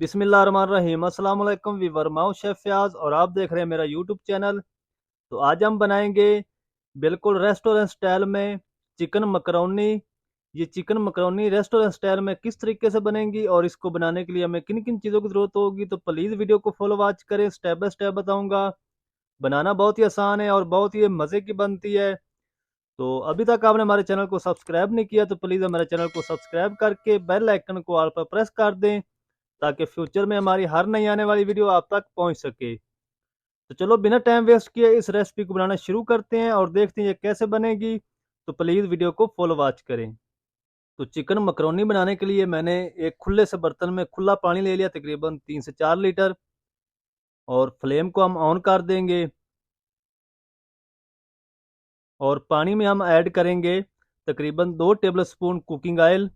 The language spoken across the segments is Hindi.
बिस्मिल्लाहिर्रहमानिर्रहीम। अस्सलाम वालेकुम वीवर, मैं हूं शेफ फयाज और आप देख रहे हैं मेरा यूट्यूब चैनल। तो आज हम बनाएंगे बिल्कुल रेस्टोरेंट स्टाइल में चिकन मकरोनी। ये चिकन मकरोनी रेस्टोरेंट स्टाइल में किस तरीके से बनेंगी और इसको बनाने के लिए हमें किन किन चीज़ों की ज़रूरत होगी, तो प्लीज़ वीडियो को फॉलो वॉच करें। स्टेप बाय स्टेप बताऊंगा। बनाना बहुत ही आसान है और बहुत ही मज़े की बनती है। तो अभी तक आपने हमारे चैनल को सब्सक्राइब नहीं किया तो प्लीज़ हमारे चैनल को सब्सक्राइब करके बेल आइकन को ऑल पर प्रेस कर दें, ताकि फ्यूचर में हमारी हर नई आने वाली वीडियो आप तक पहुंच सके। तो चलो बिना टाइम वेस्ट किए इस रेसिपी को बनाना शुरू करते हैं और देखते हैं ये कैसे बनेगी। तो प्लीज़ वीडियो को फॉलो वॉच करें। तो चिकन मकरोनी बनाने के लिए मैंने एक खुले से बर्तन में खुला पानी ले लिया, तकरीबन 3 से 4 लीटर। और फ्लेम को हम ऑन कर देंगे और पानी में हम ऐड करेंगे तकरीबन 2 table spoon cooking oil.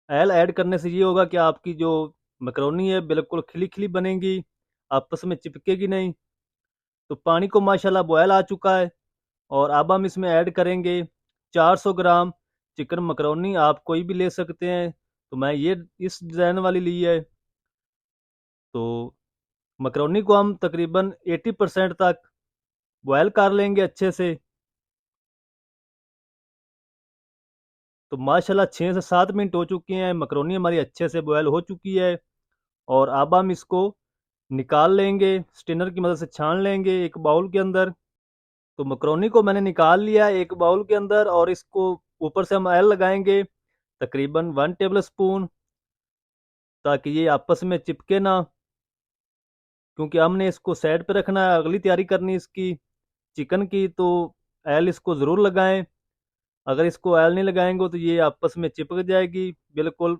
Oil add करने से ये होगा कि आपकी जो मकरोनी है बिल्कुल खिली खिली बनेगी, आपस में चिपकेगी नहीं। तो पानी को माशाल्लाह बॉयल आ चुका है और अब हम इसमें ऐड करेंगे 400 ग्राम चिकन मकरोनी। आप कोई भी ले सकते हैं, तो मैं ये इस डिज़ाइन वाली ली है। तो मकरोनी को हम तकरीबन 80% तक बॉयल कर लेंगे अच्छे से। तो माशाल्लाह 6 से 7 मिनट हो चुके हैं, मकरोनी हमारी अच्छे से बॉयल हो चुकी है। और अब हम इसको निकाल लेंगे, स्टेनर की मदद से छान लेंगे एक बाउल के अंदर। तो मकरोनी को मैंने निकाल लिया एक बाउल के अंदर और इसको ऊपर से हम ऑयल लगाएंगे तकरीबन 1 टेबल स्पून, ताकि ये आपस में चिपके ना, क्योंकि हमने इसको साइड पे रखना है, अगली तैयारी करनी इसकी चिकन की। तो ऑयल इसको ज़रूर लगाएं, अगर इसको ऑयल नहीं लगाएंगे तो ये आपस में चिपक जाएगी बिल्कुल।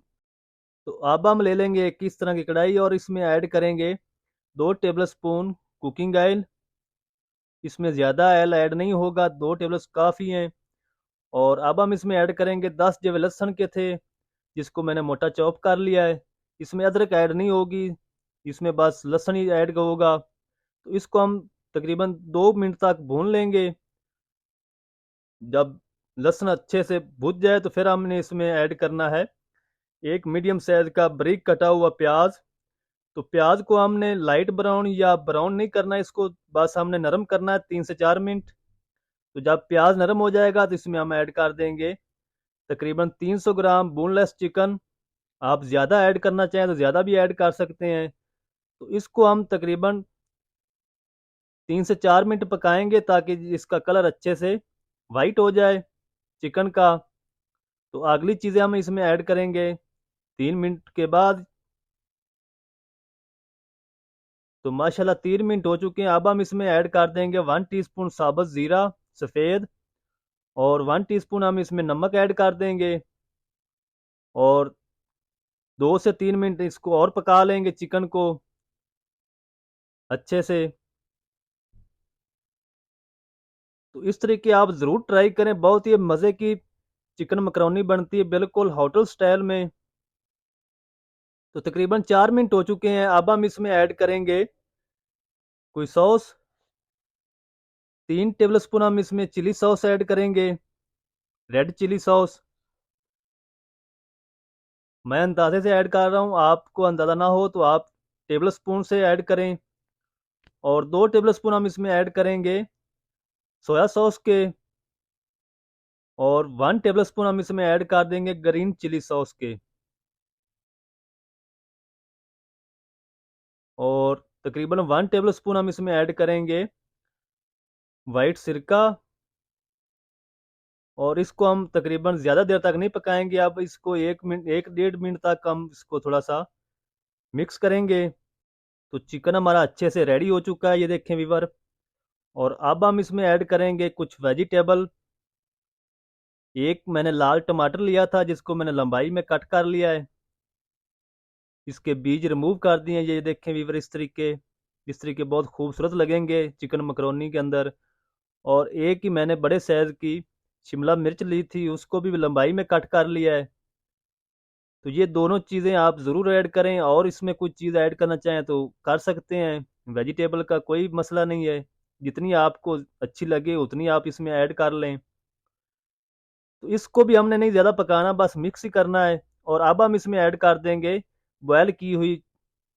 तो अब हम ले लेंगे एक इस तरह की कढ़ाई और इसमें ऐड करेंगे 2 टेबल स्पून कुकिंग ऑयल। इसमें ज़्यादा ऑयल ऐड नहीं होगा, 2 टेबल काफ़ी हैं। और अब हम इसमें ऐड करेंगे 10 जवे लहसुन के थे, जिसको मैंने मोटा चॉप कर लिया है। इसमें अदरक ऐड नहीं होगी, इसमें बस लहसुन ही ऐड होगा। तो इसको हम तकरीबन 2 मिनट तक भून लेंगे। जब लहसुन अच्छे से भुज जाए तो फिर हमने इसमें ऐड करना है एक मीडियम साइज का बारीक कटा हुआ प्याज। तो प्याज को हमने लाइट ब्राउन या ब्राउन नहीं करना है, इसको बस हमने नरम करना है 3 से 4 मिनट। तो जब प्याज नरम हो जाएगा तो इसमें हम ऐड कर देंगे तकरीबन 300 ग्राम बोनलेस चिकन। आप ज़्यादा ऐड करना चाहें तो ज़्यादा भी ऐड कर सकते हैं। तो इसको हम तकरीबन 3 से 4 मिनट पकाएंगे ताकि इसका कलर अच्छे से वाइट हो जाए चिकन का। तो अगली चीज़ें हम इसमें ऐड करेंगे 3 मिनट के बाद। तो माशाल्लाह 3 मिनट हो चुके हैं, अब हम इसमें ऐड कर देंगे 1 टीस्पून साबुत ज़ीरा सफ़ेद, और 1 टीस्पून हम इसमें नमक ऐड कर देंगे। और 2 से 3 मिनट इसको और पका लेंगे चिकन को अच्छे से। तो इस तरीके आप ज़रूर ट्राई करें, बहुत ही मज़े की चिकन मकरोनी बनती है बिल्कुल होटल स्टाइल में। तो तकरीबन 4 मिनट हो चुके हैं, अब हम इसमें ऐड करेंगे कोई सॉस। 3 टेबल स्पून हम इसमें चिली सॉस ऐड करेंगे, रेड चिली सॉस। मैं अंदाजे से ऐड कर रहा हूँ, आपको अंदाज़ा ना हो तो आप टेबल स्पून से ऐड करें। और 2 टेबल स्पून हम इसमें ऐड करेंगे सोया सॉस के, और 1 टेबल स्पून हम इसमें ऐड कर देंगे ग्रीन चिली सॉस के। और तकरीबन 1 टेबल स्पून हम इसमें ऐड करेंगे वाइट सिरका। और इसको हम तकरीबन ज़्यादा देर तक नहीं पकाएंगे, अब इसको 1 मिनट 1 डेढ़ मिनट तक हम इसको थोड़ा सा मिक्स करेंगे। तो चिकन हमारा अच्छे से रेडी हो चुका है, ये देखें वीवर। और अब हम इसमें ऐड करेंगे कुछ वेजिटेबल। एक मैंने लाल टमाटर लिया था जिसको मैंने लंबाई में कट कर लिया है, इसके बीज रिमूव कर दिए हैं, ये देखें वीवर। इस तरीके बहुत खूबसूरत लगेंगे चिकन मकरोनी के अंदर। और एक ही मैंने बड़े साइज़ की शिमला मिर्च ली थी, उसको भी लंबाई में कट कर लिया है। तो ये दोनों चीज़ें आप ज़रूर ऐड करें, और इसमें कुछ चीज़ ऐड करना चाहें तो कर सकते हैं, वेजिटेबल का कोई मसला नहीं है। जितनी आपको अच्छी लगे उतनी आप इसमें ऐड कर लें। तो इसको भी हमने नहीं ज़्यादा पकाना, बस मिक्स ही करना है। और अब हम इसमें ऐड कर देंगे बॉयल की हुई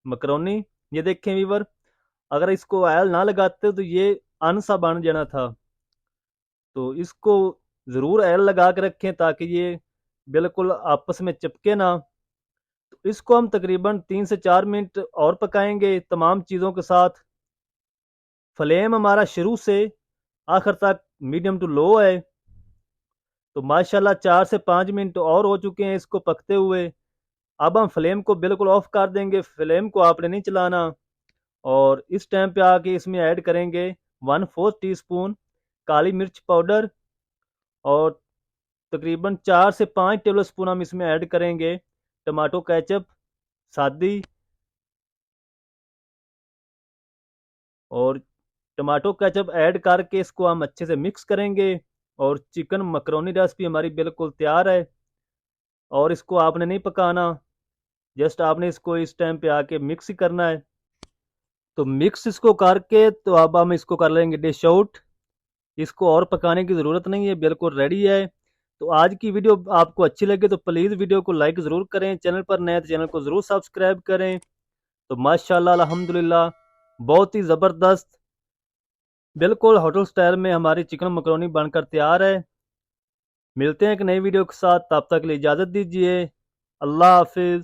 मकरोनी। ये देखें वीवर, अगर इसको ऑयल ना लगाते तो ये अन सा बन जाना था। तो इसको ज़रूर ऑयल लगा के रखें ताकि ये बिल्कुल आपस में चिपके ना। तो इसको हम तकरीबन 3 से 4 मिनट और पकाएंगे तमाम चीज़ों के साथ। फ्लेम हमारा शुरू से आखिर तक मीडियम टू लो है। तो माशाल्लाह 4 से 5 मिनट और हो चुके हैं इसको पकते हुए। अब हम फ्लेम को बिल्कुल ऑफ कर देंगे, फ्लेम को आपने नहीं चलाना। और इस टाइम पे आके इसमें ऐड करेंगे 1/4 टीस्पून काली मिर्च पाउडर, और तकरीबन 4 से 5 टेबल स्पून हम इसमें ऐड करेंगे टमाटो केचप सादी। और टमाटो केचप ऐड करके इसको हम अच्छे से मिक्स करेंगे। और चिकन मकरोनी रेसिपी हमारी बिल्कुल तैयार है। और इसको आपने नहीं पकाना, जस्ट आपने इसको इस टाइम पे आके मिक्स ही करना है। तो मिक्स इसको करके तो अब हम इसको कर लेंगे डिश आउट। इसको और पकाने की ज़रूरत नहीं है, बिल्कुल रेडी है। तो आज की वीडियो आपको अच्छी लगे तो प्लीज़ वीडियो को लाइक ज़रूर करें, चैनल पर नए तो चैनल को ज़रूर सब्सक्राइब करें। तो माशाल्लाह अल्हम्दुलिल्लाह बहुत ही ज़बरदस्त, बिल्कुल होटल स्टाइल में हमारी चिकन मकरोनी बनकर तैयार है। मिलते हैं एक नई वीडियो के साथ, तब तक के लिए इजाज़त दीजिए। अल्लाह हाफिज़।